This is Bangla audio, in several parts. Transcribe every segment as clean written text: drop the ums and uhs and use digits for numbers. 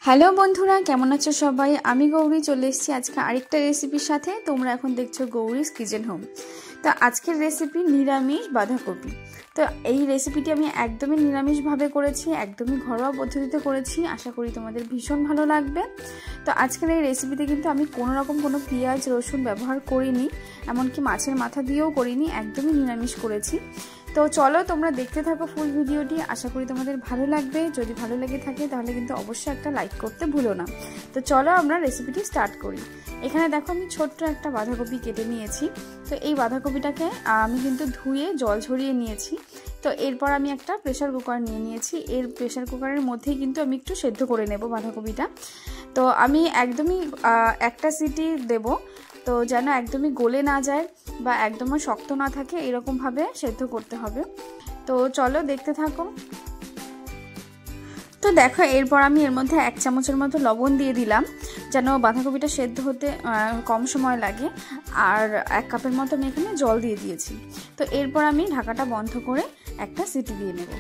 হ্যালো বন্ধুরা, কেমন আছো সবাই? আমি গৌরী চলে এসেছি আজকে আরেকটা রেসিপির সাথে। তোমরা এখন দেখছো গৌরীজ কিচেন হোম। তো আজকের রেসিপি নিরামিষ বাঁধাকপি। তো এই রেসিপিটি আমি একদমই নিরামিষভাবে করেছি, একদমই ঘরোয়া পদ্ধতিতে করেছি। আশা করি তোমাদের ভীষণ ভালো লাগবে। তো আজকের এই রেসিপিতে কিন্তু আমি কোনো পেঁয়াজ রসুন ব্যবহার করিনি, এমনকি মাছের মাথা দিয়েও করিনি, একদমই নিরামিষ করেছি। তো চলো তোমরা দেখতে থাকো ফুল ভিডিওটি। আশা করি তোমাদের ভালো লাগবে। যদি ভালো লেগে থাকে তাহলে কিন্তু অবশ্যই একটা লাইক করতে ভুলো না। তো চলো আমরা রেসিপিটি স্টার্ট করি। এখানে দেখো আমি ছোট্ট একটা বাঁধাকপি কেটে নিয়েছি। তো এই বাঁধাকপিটাকে আমি কিন্তু ধুয়ে জল ঝরিয়ে নিয়েছি। তো এরপর আমি একটা প্রেসার কুকার নিয়ে নিয়েছি। এর প্রেসার কুকারের মধ্যেই কিন্তু আমি একটু সেদ্ধ করে নেব বাঁধাকপিটা। তো আমি একদমই একটা সিটি দেব, তো যেন একদমই গলে না যায় বা একদমই শক্ত না থাকে, এরকমভাবে সেদ্ধ করতে হবে। তো চলো দেখতে থাকো। তো দেখো এরপর আমি এর মধ্যে 1 চামচের মতো লবণ দিয়ে দিলাম, যেন বাঁধাকপিটা সেদ্ধ হতে কম সময় লাগে। আর 1 কাপের মতো আমি এখানে জল দিয়ে দিয়েছি। তো এরপর আমি ঢাকাটা বন্ধ করে একটা সিটি দিয়ে নেব।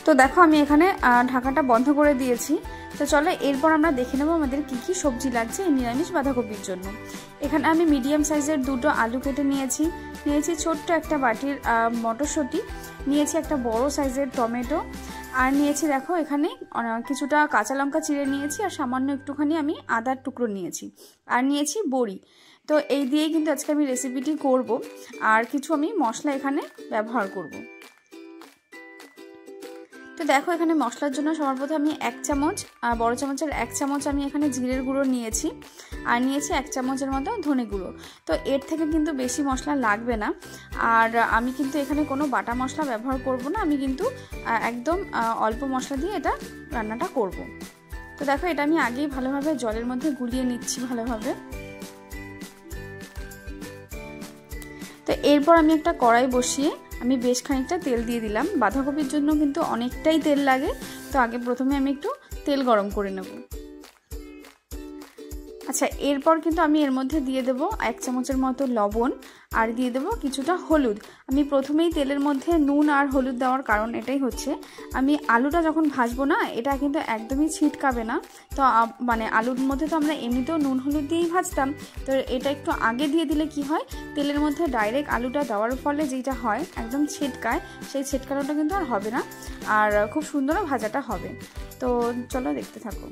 তো দেখো আমি এখানে ঢাকাটা বন্ধ করে দিয়েছি। তো চলো এরপর আমরা দেখে নেব আমাদের কি কি সবজি লাগছে এই নিরামিষ বাঁধাকপির জন্য। এখানে আমি মিডিয়াম সাইজের 2টো আলু কেটে নিয়েছি, ছোট্ট একটা বাটির মটরশুঁটি, নিয়েছি একটা বড় সাইজের টমেটো, আর নিয়েছি দেখো এখানে কিছুটা কাঁচা লঙ্কা চিড়ে নিয়েছি, আর সামান্য একটুখানি আমি আদার টুকরো নিয়েছি, আর নিয়েছি বড়ি। তো এই দিয়েই কিন্তু আজকে আমি রেসিপিটি করব। আর কিছু আমি মশলা এখানে ব্যবহার করব। তো দেখো এখানে মশলার জন্য সবার প্রথমে আমি 1 চামচ, বড় চামচের 1 চামচ আমি এখানে জিরের গুঁড়ো নিয়েছি, আর নিয়েছি 1 চামচের মতো ধনে গুঁড়ো। তো এর থেকে কিন্তু বেশি মশলা লাগবে না। আর আমি কিন্তু এখানে কোনো বাটা মশলা ব্যবহার করব না, আমি কিন্তু একদম অল্প মশলা দিয়ে এটা রান্নাটা করব। তো দেখো এটা আমি আগেই ভালোভাবে জলের মধ্যে গুলিয়ে নিচ্ছি ভালোভাবে। তো এরপর আমি একটা কড়াই বসিয়ে আমি বেশ খানিকটা তেল দিয়ে দিলাম। বাঁধাকপির জন্য কিন্তু অনেকটাই তেল লাগে। তো আগে প্রথমে আমি একটু তেল গরম করে নেব। আচ্ছা, এরপর কিন্তু আমি এর মধ্যে দিয়ে দেব 1 চামচের মতো লবণ, আর দিয়ে দেব কিছুটা হলুদ। আমি প্রথমেই তেলের মধ্যে নুন আর হলুদ দেওয়ার কারণ এটাই হচ্ছে, আমি আলুটা যখন ভাজবো না, এটা কিন্তু একদমই ছিটকাবে না। তো মানে আলুর মধ্যে তো আমরা এমনিতেও নুন হলুদ দিয়েই ভাজতাম। তো এটা একটু আগে দিয়ে দিলে কি হয়, তেলের মধ্যে ডাইরেক্ট আলুটা দেওয়ার ফলে যেটা হয় একদম ছিটকায়, সেই ছিটকানোটা কিন্তু আর হবে না, আর খুব সুন্দরও ভাজাটা হবে। তো চলো দেখতে থাকো।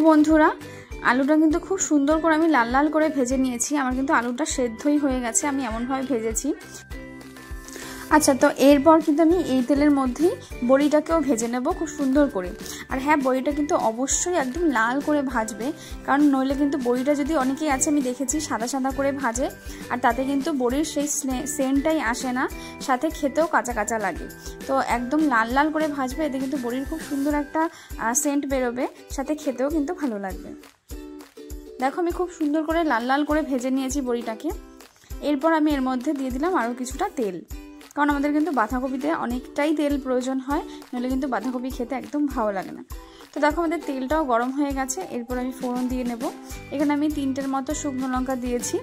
বন্ধুরা, আলুটা কিন্তু খুব সুন্দর করে আমি লাল লাল করে ভেজে নিয়েছি। আমার কিন্তু আলুটা সেদ্ধই হয়ে গেছে, আমি এমনভাবে ভেজেছি। আচ্ছা, তো এরপর কিন্তু আমি এই তেলের মধ্যেই বড়িটাকেও ভেজে নেব খুব সুন্দর করে। আর হ্যাঁ, বড়িটা কিন্তু অবশ্যই একদম লাল করে ভাজবে, কারণ নইলে কিন্তু বড়িটা যদি অনেকেই আছে আমি দেখেছি সাদা সাদা করে ভাজে, আর তাতে কিন্তু বড়ির সেই সেন্টটাই আসে না, সাথে খেতেও কাঁচা কাঁচা লাগে। তো একদম লাল লাল করে ভাজবে, এতে কিন্তু বড়ির খুব সুন্দর একটা সেন্ট বেরোবে, সাথে খেতেও কিন্তু ভালো লাগবে। দেখো আমি খুব সুন্দর করে লাল লাল করে ভেজে নিয়েছি বড়িটাকে। এরপর আমি এর মধ্যে দিয়ে দিলাম আরও কিছুটা তেল, কারণ আমাদের কিন্তু বাঁধাকপিতে অনেকটাই তেল প্রয়োজন হয়, নইলে কিন্তু বাঁধাকপি খেতে একদম ভালো লাগে না। তো দেখো আমাদের তেলটাও গরম হয়ে গেছে। এরপর আমি ফোড়ন দিয়ে নেব। এখানে আমি 3টের মতো শুকনো লঙ্কা দিয়েছি,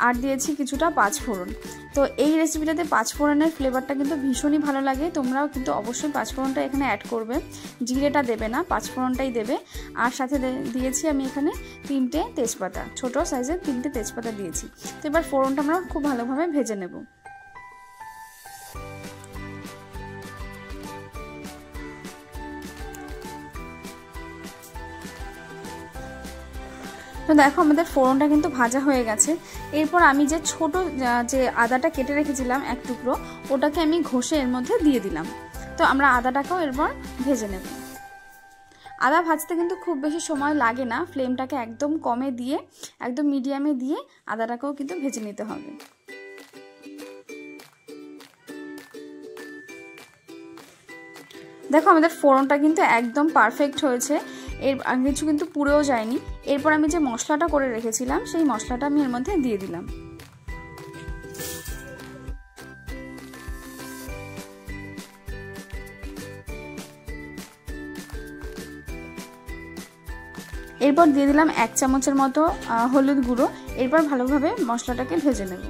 আর দিয়েছি কিছুটা 5 ফোড়ন। তো এই রেসিপিটাতে 5 ফোড়নের ফ্লেভারটা কিন্তু ভীষণই ভালো লাগে। তোমরাও কিন্তু অবশ্যই 5 ফোড়নটা এখানে অ্যাড করবে, জিরেটা দেবে না, 5 ফোড়নটাই দেবে। আর সাথে দিয়েছি আমি এখানে 3টে তেজপাতা, ছোট সাইজের 3টে তেজপাতা দিয়েছি। তো এবার ফোড়নটা আমরা খুব ভালোভাবে ভেজে নেব। তো দেখো আমাদের ফোড়নটা কিন্তু ভাজা হয়ে গেছে। এরপর আমি যে ছোট যে আদাটা কেটে রেখেছিলাম এক টুকরো, ওটাকে আমি ঘষে এর মধ্যে দিয়ে দিলাম। তো আমরা আদাটাকেও এরপর ভেজে নেব। আদা ভাজতে কিন্তু খুব বেশি সময় লাগে না, ফ্লেমটাকে একদম কমে দিয়ে একদম মিডিয়ামে দিয়ে আদাটাকেও কিন্তু ভেজে নিতে হবে। দেখো আমাদের ফোড়নটা কিন্তু একদম পারফেক্ট হয়েছে, এর কিছু কিন্তু পুড়েও যায়নি। এরপর আমি যে মশলাটা করে রেখেছিলাম সেই মশলাটা আমি এর মধ্যে দিয়ে দিলাম। এরপর দিয়ে দিলাম 1 চামচের মতো হলুদ গুঁড়ো। এরপর ভালোভাবে মশলাটাকে ভেজে নেব।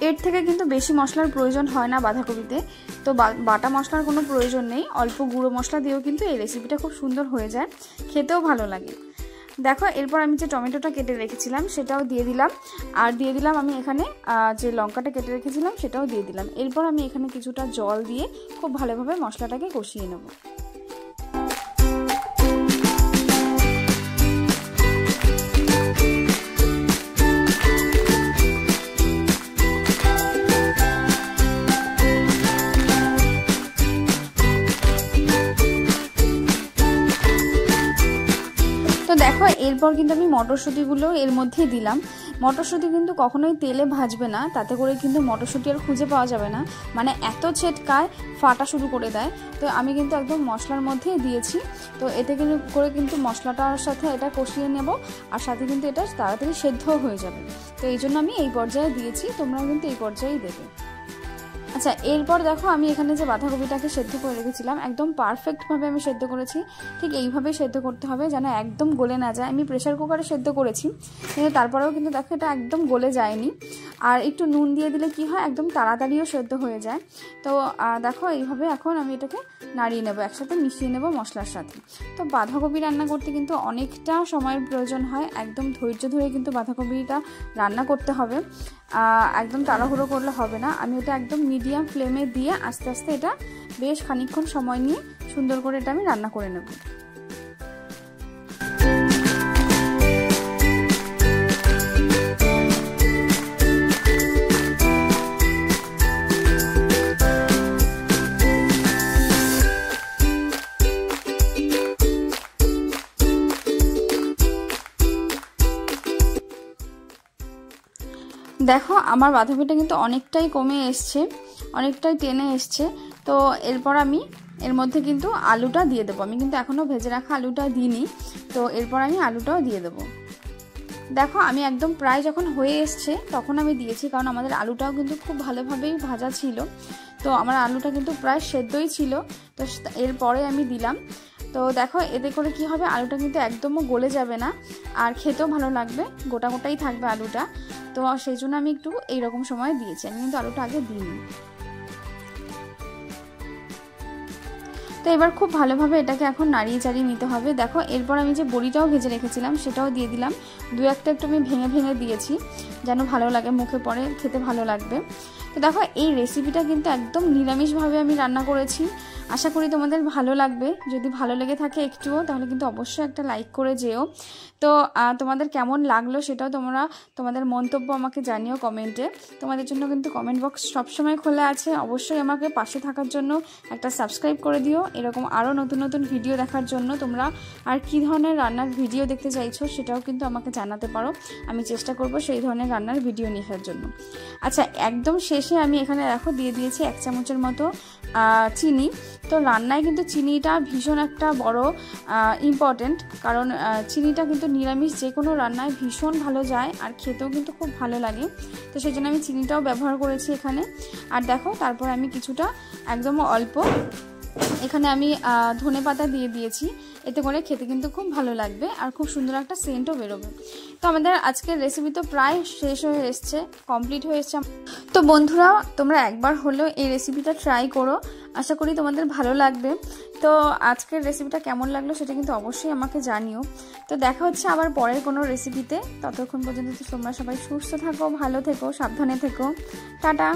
এর থেকে কিন্তু বেশি মশলার প্রয়োজন হয় না বাঁধাকপিতে, তো বাটা মশলার কোনো প্রয়োজন নেই। অল্প গুঁড়ো মশলা দিয়েও কিন্তু এই রেসিপিটা খুব সুন্দর হয়ে যায়, খেতেও ভালো লাগে। দেখো এরপর আমি যে টমেটোটা কেটে রেখেছিলাম সেটাও দিয়ে দিলাম, আর দিয়ে দিলাম আমি এখানে যে লঙ্কাটা কেটে রেখেছিলাম সেটাও দিয়ে দিলাম। এরপর আমি এখানে কিছুটা জল দিয়ে খুব ভালোভাবে মশলাটাকে কষিয়ে নেব। তো দেখো এরপর কিন্তু আমি মটরশুঁটিগুলো এর মধ্যে দিলাম। মটরশুঁটি কিন্তু কখনোই তেলে ভাজবে না, তাতে করে কিন্তু মটরশুঁটি আর খুঁজে পাওয়া যাবে না, মানে এত ছেটকায় ফাটা শুরু করে দেয়। তো আমি কিন্তু একদম মশলার মধ্যেই দিয়েছি। তো এতে করে কিন্তু মশলাটার সাথে এটা কষিয়ে নেব, আর সাথে কিন্তু এটা তাড়াতাড়ি সেদ্ধ হয়ে যাবে। তো এই জন্য আমি এই পর্যায়ে দিয়েছি, তোমরাও কিন্তু এই পর্যায়েই দেবে। আচ্ছা এরপর দেখো আমি এখানে যে বাঁধাকপিটাকে সেদ্ধ করে রেখেছিলাম একদম পারফেক্টভাবে আমি সেদ্ধ করেছি। ঠিক এইভাবেই সেদ্ধ করতে হবে যেন একদম গলে না যায়। আমি প্রেসার কুকারে সেদ্ধ করেছি, কিন্তু তারপরেও কিন্তু দেখো এটা একদম গলে যায়নি। আর একটু নুন দিয়ে দিলে কি হয়, একদম তাড়াতাড়িও সেদ্ধ হয়ে যায়। তো দেখো এইভাবে এখন আমি এটাকে নাড়িয়ে নেব, একসাথে মিশিয়ে নেব মশলার সাথে। তো বাঁধাকপি রান্না করতে কিন্তু অনেকটা সময়ের প্রয়োজন হয়, একদম ধৈর্য ধরে কিন্তু বাঁধাকপিটা রান্না করতে হবে, একদম তাড়াহুড়ো করলে হবে না। আমি এটা একদম মিডিয়াম ফ্লেমে দিয়ে আস্তে আস্তে এটা বেশ খানিকক্ষণ সময় নিয়ে সুন্দর করে এটা আমি রান্না করে নেব। দেখো আমার বাঁধাকপিটা কিন্তু অনেকটাই কমে এসছে, অনেকটাই টেনে এসছে। তো এরপর আমি এর মধ্যে কিন্তু আলুটা দিয়ে দেবো। আমি কিন্তু এখনও ভেজে রাখা আলুটা দিইনি, তো এরপর আমি আলুটাও দিয়ে দেবো। দেখো আমি একদম প্রায় যখন হয়ে এসছে তখন আমি দিয়েছি, কারণ আমাদের আলুটাও কিন্তু খুব ভালোভাবেই ভাজা ছিল। তো আমার আলুটা কিন্তু প্রায় সেদ্ধই ছিল, তো এরপরে আমি দিলাম। তো দেখো এতে করে কি হবে, আলুটা কিন্তু একদমও গলে যাবে না, আর খেতেও ভালো লাগবে, গোটা গোটাই থাকবে আলুটা। তো সেই জন্য আমি একটু এইরকম সময় দিয়েছি, আমি কিন্তু আলুটা আগে দিইনি। তো এবার খুব ভালোভাবে এটাকে এখন নাড়িয়ে চাড়িয়ে নিতে হবে। দেখো এরপর আমি যে বড়িটাও ভেজে রেখেছিলাম সেটাও দিয়ে দিলাম। দু একটা একটু আমি ভেঙে ভেঙে দিয়েছি যেন ভালো লাগে, মুখে পড়ে খেতে ভালো লাগবে। তো দেখো এই রেসিপিটা কিন্তু একদম নিরামিষভাবে আমি রান্না করেছি, আশা করি তোমাদের ভালো লাগবে। যদি ভালো লেগে থাকে একটুও, তাহলে কিন্তু অবশ্যই একটা লাইক করে যেও। তো তোমাদের কেমন লাগলো সেটাও তোমাদের মন্তব্য আমাকে জানিও কমেন্টে। তোমাদের জন্য কিন্তু কমেন্ট বক্স সবসময় খোলা আছে, অবশ্যই আমাকে পাশে থাকার জন্য একটা সাবস্ক্রাইব করে দিও। এরকম আরও নতুন নতুন ভিডিও দেখার জন্য তোমরা আর কী ধরনের রান্নার ভিডিও দেখতে চাইছো সেটাও কিন্তু আমাকে জানাতে পারো, আমি চেষ্টা করব সেই ধরনের রান্নার ভিডিও নিয়ে আসার জন্য। আচ্ছা একদম শেষে আমি এখানে দেখো দিয়ে দিয়েছি 1 চামচের মতো চিনি। তো রান্নায় কিন্তু চিনিটা ভীষণ একটা বড় ইম্পর্টেন্ট, কারণ চিনিটা কিন্তু নিরামিষ যে কোনো রান্নায় ভীষণ ভালো যায় আর খেতেও কিন্তু খুব ভালো লাগে। তো সেই জন্য আমি চিনিটাও ব্যবহার করেছি এখানে। আর দেখো তারপর আমি কিছুটা একদম অল্প এখানে আমি ধনেপাতা দিয়ে দিয়েছি, এতে করে খেতে কিন্তু খুব ভালো লাগবে আর খুব সুন্দর একটা সেন্টও বেরোবে। তো আমাদের আজকের রেসিপি তো প্রায় শেষ হয়ে এসছে, কমপ্লিট হয়ে এসছে। তো বন্ধুরা তোমরা একবার হলেও এই রেসিপিটা ট্রাই করো, আশা করি তোমাদের ভালো লাগবে। তো আজকের রেসিপিটা কেমন লাগলো সেটা কিন্তু অবশ্যই আমাকে জানিও। তো দেখা হচ্ছে আবার পরের কোনো রেসিপিতে, ততক্ষণ পর্যন্ত তোমরা সবাই সুস্থ থাকো, ভালো থেকো, সাবধানে থেকো, টাটা।